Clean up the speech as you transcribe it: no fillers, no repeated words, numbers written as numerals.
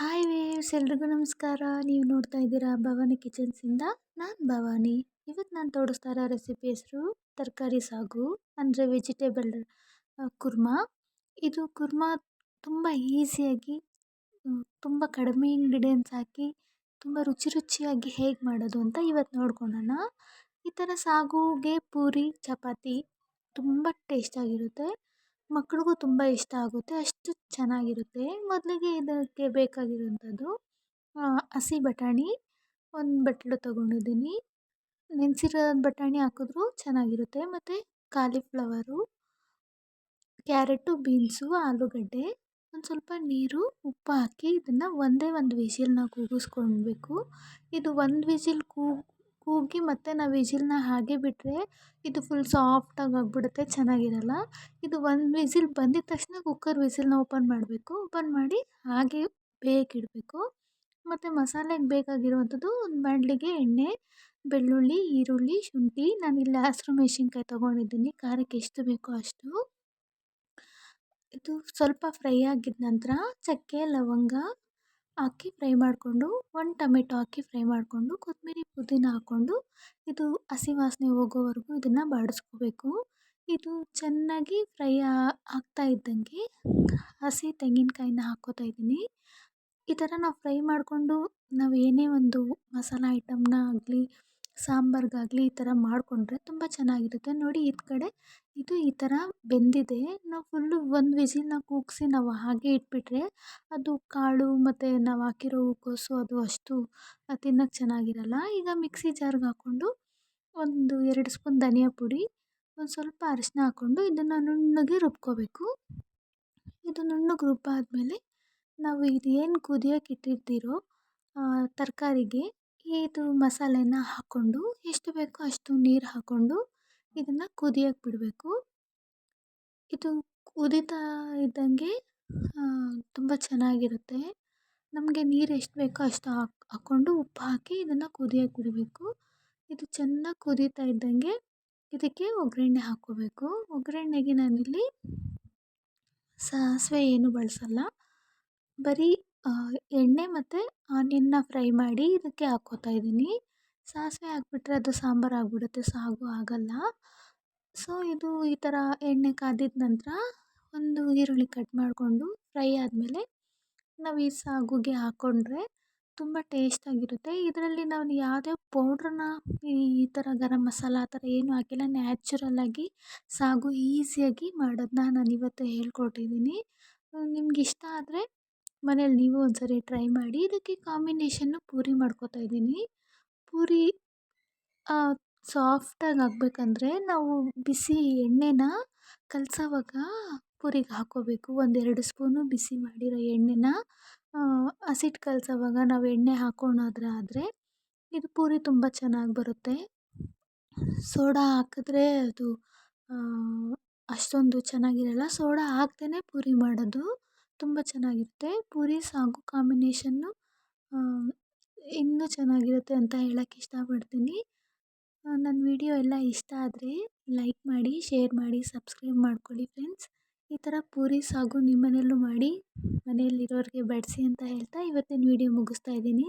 Hi waves ಎಲ್ರಿಗೂ ನಮಸ್ಕಾರ. ನೀವು ನೋಡ್ತಾ ಇದ್ದೀರಾ ಭವಾನಿ ಕಿಚನ್ಸಿಂದ. ನಾನು ಭವಾನಿ. ಇವತ್ತು ನಾನು ತೋರಿಸ್ತಾ ಇರೋ ರೆಸಿಪಿ ಹೆಸರು ತರಕಾರಿ ಸಾಗು ಅಂದರೆ ವೆಜಿಟೇಬಲ್ ಕುರ್ಮಾ. ಇದು ಕುರ್ಮಾ ತುಂಬ ಈಸಿಯಾಗಿ ತುಂಬ ಕಡಿಮೆ ಇಂಗ್ರೀಡಿಯೆಂಟ್ಸ್ ಹಾಕಿ ತುಂಬ ರುಚಿಯಾಗಿ ಹೇಗೆ ಮಾಡೋದು ಅಂತ ಇವತ್ತು ನೋಡ್ಕೊಳ್ಳೋಣ. ಈ ಥರ ಸಾಗುಗೆ ಪೂರಿ ಚಪಾತಿ ತುಂಬ ಟೇಸ್ಟಾಗಿರುತ್ತೆ. ಮಕ್ಳಿಗೂ ತುಂಬ ಇಷ್ಟ ಆಗುತ್ತೆ, ಅಷ್ಟು ಚೆನ್ನಾಗಿರುತ್ತೆ. ಮೊದಲಿಗೆ ಇದಕ್ಕೆ ಬೇಕಾಗಿರುವಂಥದ್ದು ಹಸಿ ಬಟಾಣಿ ಒಂದು ಬಟ್ಲು ತೊಗೊಂಡಿದ್ದೀನಿ. ನೆನೆಸಿರೋ ಬಟಾಣಿ ಹಾಕಿದ್ರೂ ಚೆನ್ನಾಗಿರುತ್ತೆ. ಮತ್ತು ಕಾಲಿಫ್ಲವರು, ಕ್ಯಾರೆಟು, ಬೀನ್ಸು, ಆಲೂಗಡ್ಡೆ, ಒಂದು ಸ್ವಲ್ಪ ನೀರು, ಉಪ್ಪು ಹಾಕಿ ಇದನ್ನು ಒಂದೇ ಒಂದು ವಿಸಿಲ್ನ ಕೂಗಿಸ್ಕೊಳ್ಬೇಕು. ಇದು ಒಂದು ವಿಸಿಲ್ ಕೂಗಿ ಮತ್ತು ನಾವು ವಿಸಿಲ್ನ ಹಾಗೆ ಬಿಟ್ಟರೆ ಇದು ಫುಲ್ ಸಾಫ್ಟಾಗಿ ಆಗಿಬಿಡುತ್ತೆ, ಚೆನ್ನಾಗಿರಲ್ಲ. ಇದು ಒಂದು ವಿಸಿಲ್ ಬಂದಿದ ತಕ್ಷಣ ಕುಕ್ಕರ್ ವಿಸಿಲ್ನ ಓಪನ್ ಮಾಡಬೇಕು. ಓಪನ್ ಮಾಡಿ ಹಾಗೆ ಬೇಯಕ್ಕಿಡಬೇಕು. ಮತ್ತು ಮಸಾಲೆಗೆ ಬೇಕಾಗಿರುವಂಥದ್ದು ಒಂದು ಬಾಣಲಿಗೆ ಎಣ್ಣೆ, ಬೆಳ್ಳುಳ್ಳಿ, ಈರುಳ್ಳಿ, ಶುಂಠಿ, ನಾನಿಲ್ಲಿ ಹಸಿರು ಮೆಣಸಿನ್ಕಾಯಿ ತೊಗೊಂಡಿದ್ದೀನಿ, ಖಾರಕ್ಕೆ ಎಷ್ಟು ಬೇಕೋ ಅಷ್ಟು. ಇದು ಸ್ವಲ್ಪ ಫ್ರೈ ಆಗಿದ ನಂತರ ಚಕ್ಕೆ ಲವಂಗ ಹಾಕಿ ಫ್ರೈ ಮಾಡಿಕೊಂಡು, ಒಂದು ಟೊಮೆಟೊ ಹಾಕಿ ಫ್ರೈ ಮಾಡಿಕೊಂಡು, ಕೊತ್ತಂಬರಿ ಪುದೀನ ಹಾಕ್ಕೊಂಡು ಇದು ಹಸಿ ವಾಸನೆ ಹೋಗೋವರೆಗೂ ಇದನ್ನು ಬಾಡಿಸ್ಕೋಬೇಕು. ಇದು ಚೆನ್ನಾಗಿ ಫ್ರೈ ಆಗ್ತಾ ಇದ್ದಂಗೆ ಹಸಿ ತೆಂಗಿನಕಾಯಿನ ಹಾಕ್ಕೋತಾ ಇದ್ದೀನಿ. ಈ ಥರ ನಾವು ಫ್ರೈ ಮಾಡಿಕೊಂಡು ನಾವು ಏನೇ ಒಂದು ಮಸಾಲ ಐಟಮ್ನ ಆಗಲಿ ಸಾಂಬಾರಿಗಾಗಲಿ ಈ ಥರ ಮಾಡಿಕೊಂಡ್ರೆ ತುಂಬ ಚೆನ್ನಾಗಿರುತ್ತೆ. ನೋಡಿ ಈ ಕಡೆ ಇದು ಈ ಥರ ಬೆಂದಿದೆ. ನಾವು ಫುಲ್ಲು ಒಂದು ವಿಸಿಲ್ನ ಕೂಗಿಸಿ ನಾವು ಹಾಗೆ ಇಟ್ಬಿಟ್ರೆ ಅದು ಕಾಳು ಮತ್ತು ನಾವು ಹಾಕಿರೋ ಹೂಕೋಸು ಅದು ಅಷ್ಟು ತಿನ್ನೋಕ್ಕೆ ಚೆನ್ನಾಗಿರಲ್ಲ. ಈಗ ಮಿಕ್ಸಿ ಜಾರ್ಗೆ ಹಾಕ್ಕೊಂಡು ಒಂದು 2 ಸ್ಪೂನ್ ಧನಿಯಾ ಪುಡಿ, ಒಂದು ಸ್ವಲ್ಪ ಅರಿಶಿನ ಹಾಕ್ಕೊಂಡು ಇದನ್ನು ನುಣ್ಣಗೆ ರುಬ್ಕೋಬೇಕು. ಇದು ನುಣ್ಣಗೆ ರುಬ್ಬಾದ್ಮೇಲೆ ನಾವು ಇದು ಏನು ಕುದಿಯೋಕೆ ಇಟ್ಟಿರ್ತೀರೋ ತರಕಾರಿಗೆ ಇದು ಮಸಾಲೆನ ಹಾಕ್ಕೊಂಡು ಎಷ್ಟು ಬೇಕೋ ಅಷ್ಟು ನೀರು ಹಾಕ್ಕೊಂಡು ಇದನ್ನು ಕುದಿಯೋಕೆ ಬಿಡಬೇಕು. ಇದು ಕುದೀತಾ ಇದ್ದಂಗೆ ತುಂಬ ಚೆನ್ನಾಗಿರುತ್ತೆ. ನಮಗೆ ನೀರು ಎಷ್ಟು ಬೇಕೋ ಅಷ್ಟು ಹಾಕ್ಕೊಂಡು ಉಪ್ಪು ಹಾಕಿ ಇದನ್ನು ಕುದಿಯೋಕೆ ಬಿಡಬೇಕು. ಇದು ಚೆನ್ನಾಗಿ ಕುದೀತಾ ಇದ್ದಂಗೆ ಇದಕ್ಕೆ ಒಗ್ಗರಣೆ ಹಾಕ್ಕೋಬೇಕು. ಒಗ್ಗರಣೆಗೆ ನಾನಿಲ್ಲಿ ಸಾಸಿವೆ ಏನು ಬಳಸಲ್ಲ, ಬರೀ ಎಣ್ಣೆ ಮತ್ತು ಆನಿಯನ್ನ ಫ್ರೈ ಮಾಡಿ ಇದಕ್ಕೆ ಹಾಕ್ಕೋತಾ ಇದ್ದೀನಿ. ಸಾಸಿವೆ ಹಾಕ್ಬಿಟ್ರೆ ಅದು ಸಾಂಬಾರು ಆಗಿಬಿಡುತ್ತೆ, ಸಾಗು ಆಗಲ್ಲ. ಸೊ ಇದು ಈ ಥರ ಎಣ್ಣೆ ಕಾದಿದ ನಂತರ ಒಂದು ಈರುಳ್ಳಿ ಕಟ್ ಮಾಡಿಕೊಂಡು ಫ್ರೈ ಆದಮೇಲೆ ನಾವು ಈ ಸಾಗುಗೆ ಹಾಕ್ಕೊಂಡ್ರೆ ತುಂಬ ಟೇಸ್ಟಾಗಿರುತ್ತೆ. ಇದರಲ್ಲಿ ನಾನು ಯಾವುದೇ ಪೌಡ್ರನ್ನ ಈ ಥರ ಗರಂ ಮಸಾಲ ಆ ಥರ ಏನೂ ಹಾಕಿಲ್ಲ. ನ್ಯಾಚುರಲ್ಲಾಗಿ ಸಾಗು ಈಸಿಯಾಗಿ ಮಾಡೋದನ್ನ ನಾನು ಇವತ್ತು ಹೇಳ್ಕೊಟ್ಟಿದ್ದೀನಿ. ನಿಮ್ಗೆ ಇಷ್ಟ ಆದರೆ ಮನೇಲಿ ನೀವು ಒಂದ್ಸರಿ ಟ್ರೈ ಮಾಡಿ. ಇದಕ್ಕೆ ಕಾಂಬಿನೇಷನ್ನು ಪೂರಿ ಮಾಡ್ಕೋತಾ ಇದ್ದೀನಿ. ಪೂರಿ ಸಾಫ್ಟಾಗಿ ಆಗಬೇಕಂದ್ರೆ ನಾವು ಬಿಸಿ ಎಣ್ಣೆನ ಕಲಸೋವಾಗ ಪೂರಿಗೆ ಹಾಕ್ಕೋಬೇಕು. 1-2 ಸ್ಪೂನು ಬಿಸಿ ಮಾಡಿರೋ ಎಣ್ಣೆನ ಹಸಿಟ್ಟು ಕಲಸೋವಾಗ ನಾವು ಎಣ್ಣೆ ಹಾಕ್ಕೊಳೋದಾದ್ರೆ ಇದು ಪೂರಿ ತುಂಬ ಚೆನ್ನಾಗಿ ಬರುತ್ತೆ. ಸೋಡಾ ಹಾಕಿದ್ರೆ ಅದು ಅಷ್ಟೊಂದು ಚೆನ್ನಾಗಿರಲ್ಲ. ಸೋಡಾ ಹಾಕ್ದೇ ಪೂರಿ ಮಾಡೋದು ತುಂಬ ಚೆನ್ನಾಗಿರುತ್ತೆ. ಪೂರಿ ಸಾಗು ಕಾಂಬಿನೇಷನ್ನು ಇನ್ನೂ ಚೆನ್ನಾಗಿರುತ್ತೆ ಅಂತ ಹೇಳೋಕ್ಕೆ ಇಷ್ಟಪಡ್ತೀನಿ. ನನ್ನ ವಿಡಿಯೋ ಎಲ್ಲ ಇಷ್ಟ ಆದರೆ ಲೈಕ್ ಮಾಡಿ, ಶೇರ್ ಮಾಡಿ, ಸಬ್ಸ್ಕ್ರೈಬ್ ಮಾಡ್ಕೊಳ್ಳಿ ಫ್ರೆಂಡ್ಸ್. ಈ ಥರ ಪೂರಿ ಸಾಗು ನಿಮ್ಮ ಮನೆಯಲ್ಲೂ ಮಾಡಿ ಮನೆಯಲ್ಲಿರೋರಿಗೆ ಬಡಿಸಿ ಅಂತ ಹೇಳ್ತಾ ಇವತ್ತಿನ ವಿಡಿಯೋ ಮುಗಿಸ್ತಾ ಇದ್ದೀನಿ.